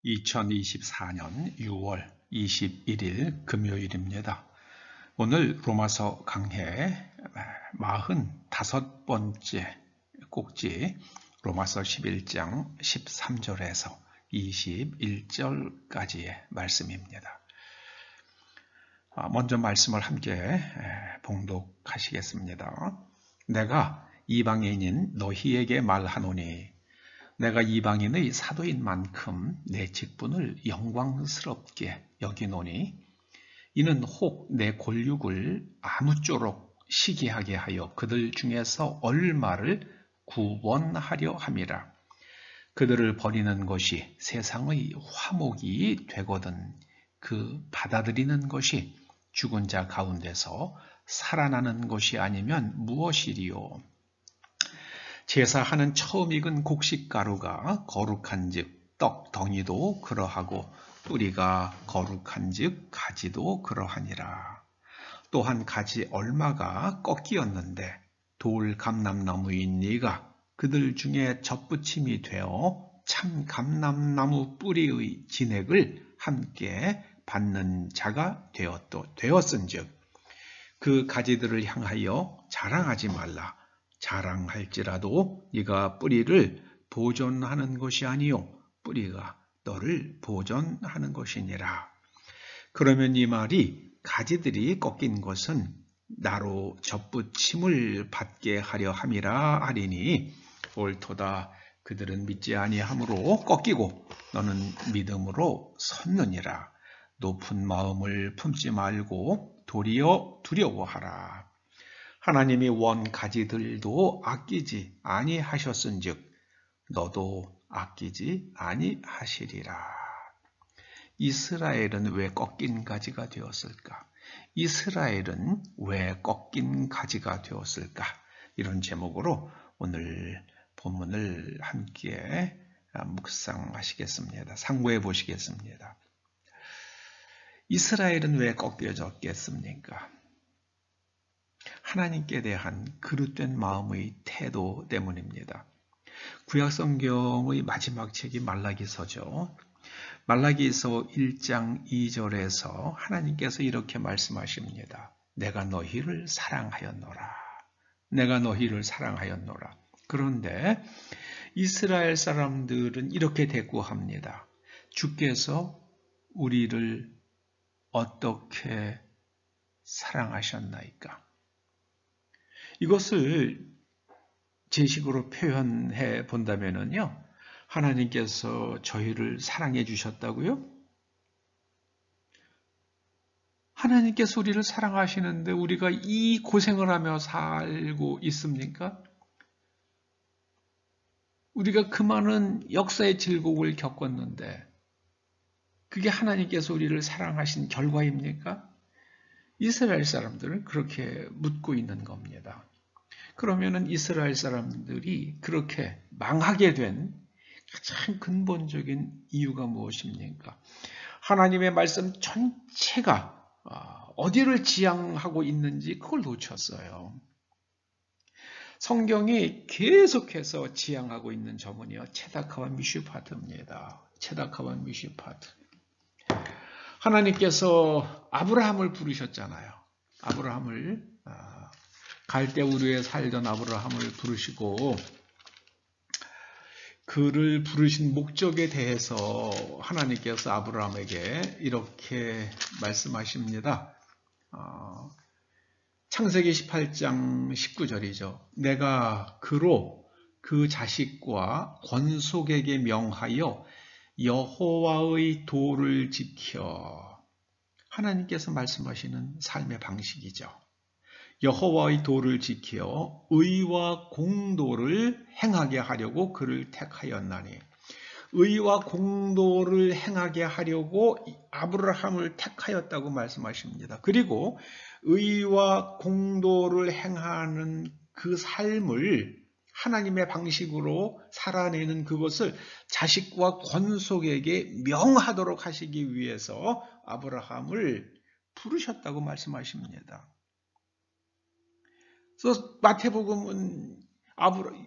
2024년 6월 21일 금요일입니다. 오늘 로마서 강해 45번째 꼭지 로마서 11장 13절에서 21절까지의 말씀입니다. 먼저 말씀을 함께 봉독하시겠습니다. 내가 이방인인 너희에게 말하노니 내가 이방인의 사도인 만큼 내 직분을 영광스럽게 여기노니 이는 혹 내 골육을 아무쪼록 시기하게 하여 그들 중에서 얼마를 구원하려 함이라. 그들을 버리는 것이 세상의 화목이 되거든 그 받아들이는 것이 죽은 자 가운데서 살아나는 것이 아니면 무엇이리요. 제사하는 처음 익은 곡식가루가 거룩한즉 떡 덩이도 그러하고 뿌리가 거룩한즉 가지도 그러하니라. 또한 가지 얼마가 꺾이었는데 돌 감람나무인 네가 그들 중에 젖붙임이 되어 참 감람나무 뿌리의 진액을 함께 받는 자가 되었은즉 그 가지들을 향하여 자랑하지 말라. 자랑할지라도 네가 뿌리를 보존하는 것이 아니요 뿌리가 너를 보존하는 것이니라. 그러면 이 말이 가지들이 꺾인 것은 나로 젖붙임을 받게 하려 함이라 하리니 옳도다. 그들은 믿지 아니함으로 꺾이고 너는 믿음으로 섰느니라. 높은 마음을 품지 말고 도리어 두려워하라. 하나님이 원 가지들도 아끼지 아니하셨은즉 너도 아끼지 아니하시리라. 이스라엘은 왜 꺾인 가지가 되었을까? 이스라엘은 왜 꺾인 가지가 되었을까? 이런 제목으로 오늘 본문을 함께 묵상하시겠습니다. 상고해 보시겠습니다. 이스라엘은 왜 꺾여졌겠습니까? 하나님께 대한 그릇된 마음의 태도 때문입니다. 구약성경의 마지막 책이 말라기서죠. 말라기서 1장 2절에서 하나님께서 이렇게 말씀하십니다. 내가 너희를 사랑하였노라. 내가 너희를 사랑하였노라. 그런데 이스라엘 사람들은 이렇게 대꾸합니다. 주께서 우리를 어떻게 사랑하셨나이까? 이것을 제식으로 표현해 본다면요, 하나님께서 저희를 사랑해 주셨다고요? 하나님께서 우리를 사랑하시는데 우리가 이 고생을 하며 살고 있습니까? 우리가 그 많은 역사의 질곡을 겪었는데 그게 하나님께서 우리를 사랑하신 결과입니까? 이스라엘 사람들은 그렇게 묻고 있는 겁니다. 그러면은 이스라엘 사람들이 그렇게 망하게 된 가장 근본적인 이유가 무엇입니까? 하나님의 말씀 전체가 어디를 지향하고 있는지 그걸 놓쳤어요. 성경이 계속해서 지향하고 있는 점은요, 체다카와 미슈파트입니다. 체다카와 미슈파트. 하나님께서 아브라함을 부르셨잖아요. 아브라함을 갈대 우르에 살던 아브라함을 부르시고 그를 부르신 목적에 대해서 하나님께서 아브라함에게 이렇게 말씀하십니다. 창세기 18장 19절이죠. 내가 그로 그 자식과 권속에게 명하여 여호와의 도를 지켜. 하나님께서 말씀하시는 삶의 방식이죠. 여호와의 도를 지켜 의와 공도를 행하게 하려고 그를 택하였나니, 의와 공도를 행하게 하려고 아브라함을 택하였다고 말씀하십니다. 그리고 의와 공도를 행하는 그 삶을 하나님의 방식으로 살아내는 그것을 자식과 권속에게 명하도록 하시기 위해서 아브라함을 부르셨다고 말씀하십니다. 그래서 마태복음은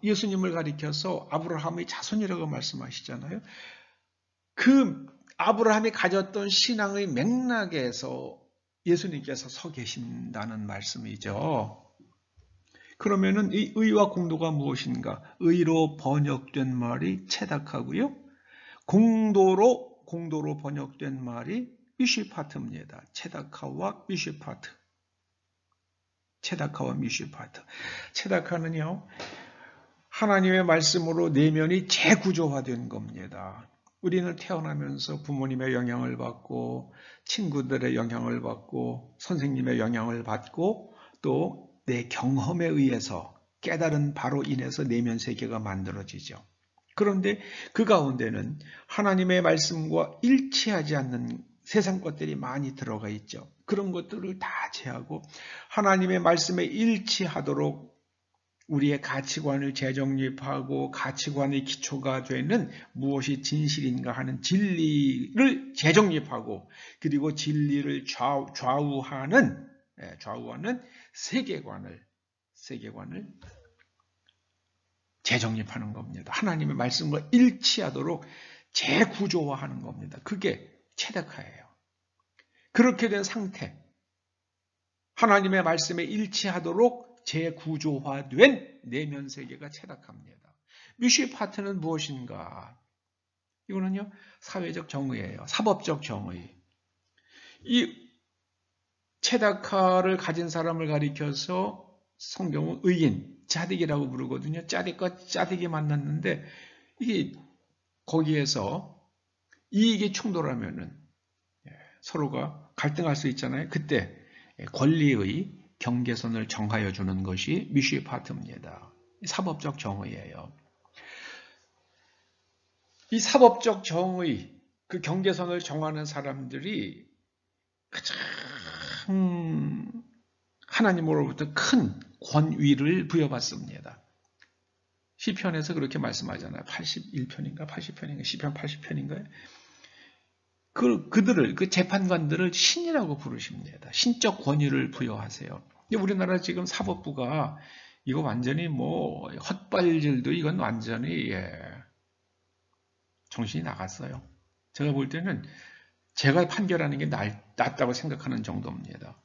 예수님을 가리켜서 아브라함의 자손이라고 말씀하시잖아요. 그 아브라함이 가졌던 신앙의 맥락에서 예수님께서 서 계신다는 말씀이죠. 그러면은 이 의와 공도가 무엇인가? 의로 번역된 말이 체닥하고요. 공도로 번역된 말이 미슈파트입니다. 체닥하와 미슈파트. 체닥하와 미슈파트. 체닥하는요, 하나님의 말씀으로 내면이 재구조화된 겁니다. 우리는 태어나면서 부모님의 영향을 받고 친구들의 영향을 받고 선생님의 영향을 받고 또 내 경험에 의해서 깨달은 바로 인해서 내면 세계가 만들어지죠. 그런데 그 가운데는 하나님의 말씀과 일치하지 않는 세상 것들이 많이 들어가 있죠. 그런 것들을 다 제하고 하나님의 말씀에 일치하도록 우리의 가치관을 재정립하고 가치관의 기초가 되는 무엇이 진실인가 하는 진리를 재정립하고 그리고 진리를 좌우하는 세계관을 재정립하는 겁니다. 하나님의 말씀과 일치하도록 재구조화하는 겁니다. 그게 체득화예요. 그렇게 된 상태, 하나님의 말씀에 일치하도록 재구조화된 내면 세계가 체득합니다. 미슈파트는 무엇인가? 이거는요, 사회적 정의예요. 사법적 정의. 이 체다카를 가진 사람을 가리켜서 성경은 의인, 짜딕이라고 부르거든요. 짜딕과 짜딕이 만났는데 이게 거기에서 이익이 충돌하면은 서로가 갈등할 수 있잖아요. 그때 권리의 경계선을 정하여 주는 것이 미슈파트입니다. 사법적 정의예요. 이 사법적 정의, 그 경계선을 정하는 사람들이 가장 하나님으로부터 큰 권위를 부여받습니다. 시편에서 그렇게 말씀하잖아요. 81편인가 80편인가 시편 80편인가요? 그들을 그 재판관들을 신이라고 부르십니다. 신적 권위를 부여하세요. 근데 우리나라 지금 사법부가 이거 완전히 뭐 헛발질도 이건 완전히 정신이 나갔어요. 제가 볼 때는 제가 판결하는 게 낫다고 생각하는 정도입니다.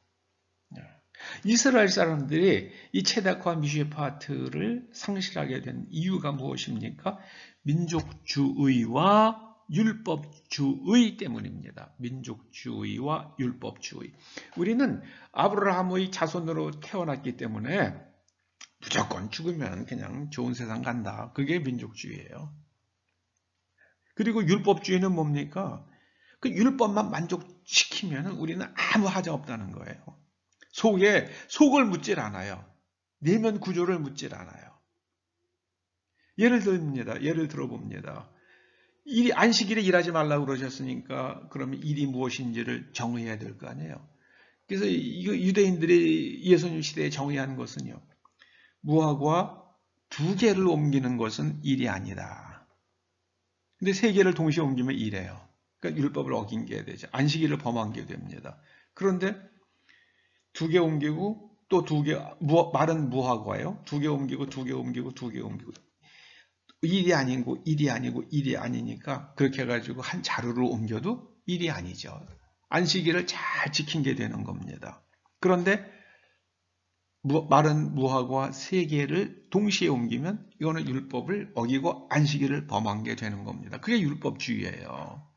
이스라엘 사람들이 이 체다크와 미슈파트를 상실하게 된 이유가 무엇입니까? 민족주의와 율법주의 때문입니다. 민족주의와 율법주의. 우리는 아브라함의 자손으로 태어났기 때문에 무조건 죽으면 그냥 좋은 세상 간다. 그게 민족주의예요. 그리고 율법주의는 뭡니까? 그 율법만 만족시키면 우리는 아무 하자 없다는 거예요. 속을 묻질 않아요. 내면 구조를 묻질 않아요. 예를 들어봅니다. 안식일에 일하지 말라고 그러셨으니까 그러면 일이 무엇인지를 정의해야 될 거 아니에요. 그래서 유대인들이 예수님 시대에 정의한 것은요. 무화과 2개를 옮기는 것은 일이 아니다. 근데 3개를 동시에 옮기면 일이에요. 그러니까 율법을 어긴 게 되죠. 안식일을 범한 게 됩니다. 그런데 2개 옮기고 또 2개, 마른 무화과예요. 2개 옮기고 2개 옮기고 2개 옮기고. 일이 아니고 아니니까 그렇게 해가지고 한 자루를 옮겨도 일이 아니죠. 안식일을 잘 지킨 게 되는 겁니다. 그런데 마른 무화과 3개를 동시에 옮기면 이거는 율법을 어기고 안식일을 범한 게 되는 겁니다. 그게 율법주의예요.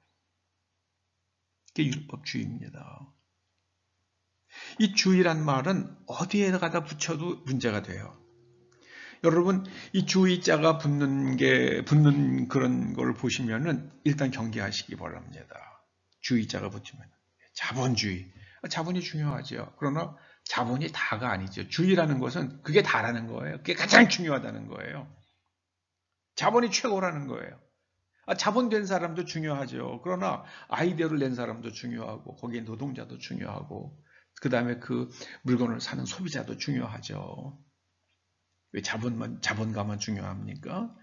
그게 율법주의입니다. 이 주의란 말은 어디에 가다 붙여도 문제가 돼요. 여러분, 이 주의자가 붙는 그런 걸 보시면은 일단 경계하시기 바랍니다. 주의자가 붙으면. 자본주의. 자본이 중요하죠. 그러나 자본이 다가 아니죠. 주의라는 것은 그게 다라는 거예요. 그게 가장 중요하다는 거예요. 자본이 최고라는 거예요. 자본된 사람도 중요하죠. 그러나 아이디어를 낸 사람도 중요하고 거기에 노동자도 중요하고 그 다음에 그 물건을 사는 소비자도 중요하죠. 왜 자본가만 중요합니까?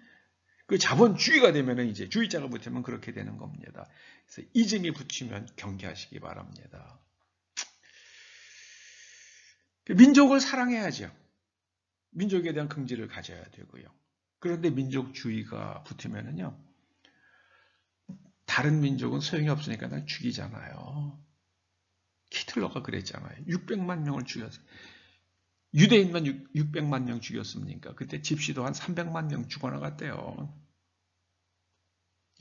그 자본주의가 되면 이제 주의자가 붙으면 그렇게 되는 겁니다. 그래서 이즘이 붙이면 경계하시기 바랍니다. 민족을 사랑해야죠. 민족에 대한 긍지를 가져야 되고요. 그런데 민족주의가 붙으면은요, 다른 민족은 소용이 없으니까 난 죽이잖아요. 히틀러가 그랬잖아요. 600만 명을 죽였어요. 유대인만 600만 명 죽였습니까? 그때 집시도 한 300만 명 죽어나갔대요.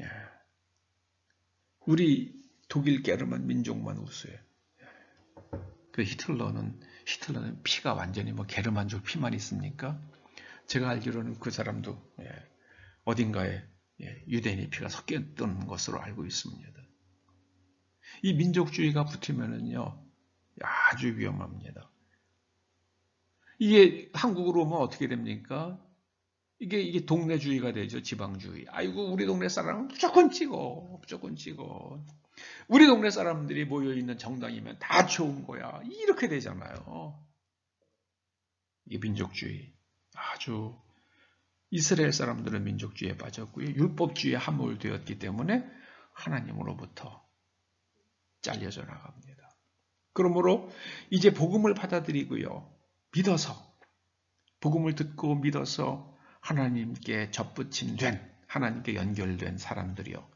예. 우리 독일 게르만 민족만 우수해. 그 히틀러는 피가 완전히 뭐 게르만족 피만 있습니까? 제가 알기로는 그 사람도 어딘가에 유대인의 피가 섞였던 것으로 알고 있습니다. 이 민족주의가 붙으면은요 아주 위험합니다. 이게 한국으로 오면 어떻게 됩니까? 이게 동네주의가 되죠. 지방주의. 아이고 우리 동네 사람은 무조건 찍어. 우리 동네 사람들이 모여있는 정당이면 다 좋은 거야. 이렇게 되잖아요. 이게 민족주의. 아주 이스라엘 사람들은 민족주의에 빠졌고요. 율법주의에 함몰되었기 때문에 하나님으로부터 잘려져 나갑니다. 그러므로 이제 복음을 받아들이고요. 믿어서 복음을 듣고 믿어서 하나님께 접붙임된 하나님께 연결된 사람들이요.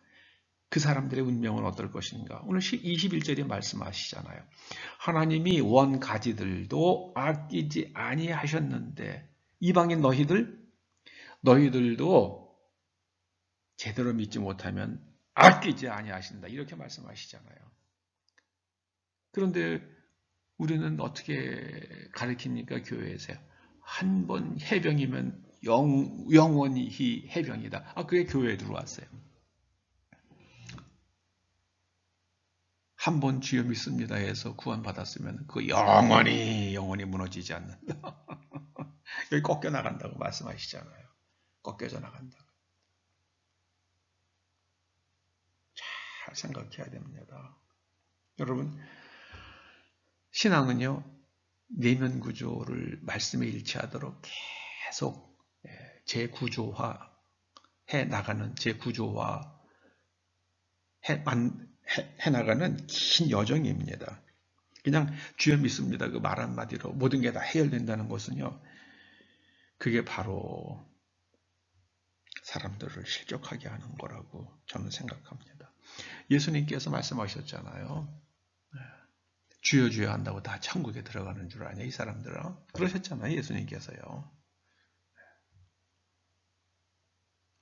그 사람들의 운명은 어떨 것인가? 오늘 21절에 말씀하시잖아요. 하나님이 원가지들도 아끼지 아니하셨는데 이방인 너희들도 제대로 믿지 못하면 아끼지 아니하신다. 이렇게 말씀하시잖아요. 그런데 우리는 어떻게 가르칩니까? 교회에서 한 번 해병이면 영원히 해병이다. 그게 교회에 들어왔어요. 한 번 주여 믿습니다 해서 구원받았으면 그 영원히 무너지지 않는다. 여기 꺾여 나간다고 말씀하시잖아요. 꺾여져 나간다고. 잘 생각해야 됩니다. 여러분, 신앙은요, 내면 구조를 말씀에 일치하도록 계속 재구조화 해 나가는, 재구조화 해 나가는 긴 여정입니다. 그냥 주여 믿습니다. 그 말 한마디로 모든 게 다 해결된다는 것은요, 그게 바로 사람들을 실족하게 하는 거라고 저는 생각합니다. 예수님께서 말씀하셨잖아요. 주여 주여 한다고 다 천국에 들어가는 줄 아냐 이 사람들은. 그러셨잖아요. 예수님께서요.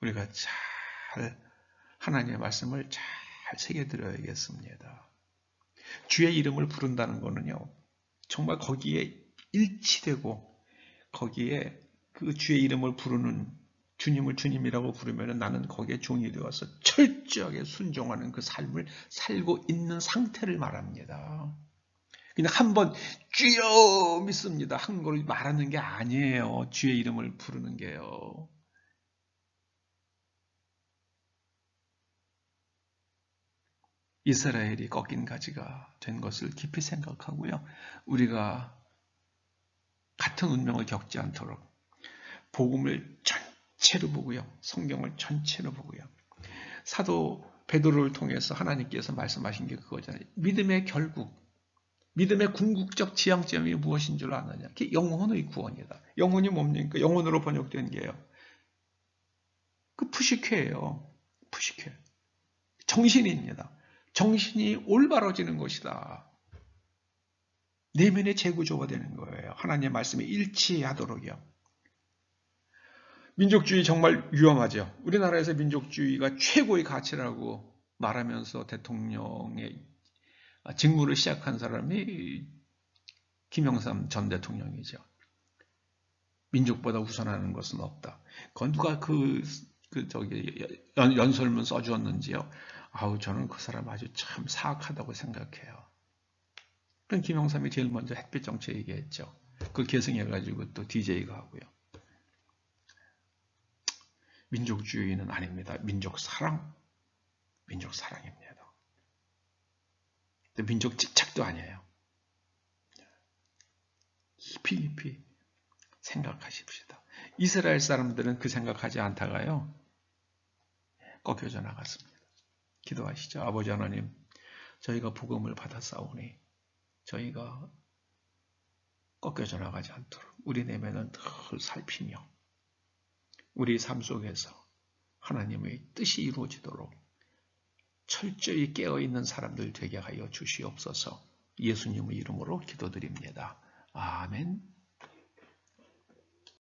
우리가 잘 하나님의 말씀을 잘 새겨드려야겠습니다. 주의 이름을 부른다는 것은요. 정말 거기에 일치되고 거기에 그 주의 이름을 부르는 주님을 주님이라고 부르면 나는 거기에 종이 되어서 철저하게 순종하는 그 삶을 살고 있는 상태를 말합니다. 그냥 한번 주여 믿습니다 한 걸 말하는 게 아니에요. 주의 이름을 부르는 게요. 이스라엘이 꺾인 가지가 된 것을 깊이 생각하고요. 우리가 같은 운명을 겪지 않도록 복음을 전체로 보고요. 성경을 전체로 보고요. 사도 베드로를 통해서 하나님께서 말씀하신 게 그거잖아요. 믿음의 결국, 믿음의 궁극적 지향점이 무엇인 줄 아느냐? 그게 영혼의 구원이다. 영혼이 뭡니까? 영혼으로 번역된 게요. 그 푸시케예요. 푸시케. 정신입니다. 정신이 올바로지는 것이다. 내면의 재구조가 되는 거예요. 하나님의 말씀에 일치하도록요. 민족주의 정말 위험하죠. 우리나라에서 민족주의가 최고의 가치라고 말하면서 대통령의 직무를 시작한 사람이 김영삼 전 대통령이죠. 민족보다 우선하는 것은 없다. 그건 누가 연설문 써주었는지요. 저는 그 사람 아주 참 사악하다고 생각해요. 그럼 김영삼이 제일 먼저 햇빛 정책 얘기했죠. 그걸 계승해가지고 또 DJ가 하고요. 민족주의는 아닙니다. 민족 사랑입니다. 민족 집착도 아니에요. 깊이 생각하십시다. 이스라엘 사람들은 그 생각하지 않다가요. 꺾여져 나갔습니다. 기도하시죠. 아버지 하나님, 저희가 복음을 받았사오니 저희가 꺾여져 나가지 않도록 우리 내면은 늘 살피며 우리 삶 속에서 하나님의 뜻이 이루어지도록 철저히 깨어있는 사람들 되게 하여 주시옵소서. 예수님의 이름으로 기도드립니다. 아멘.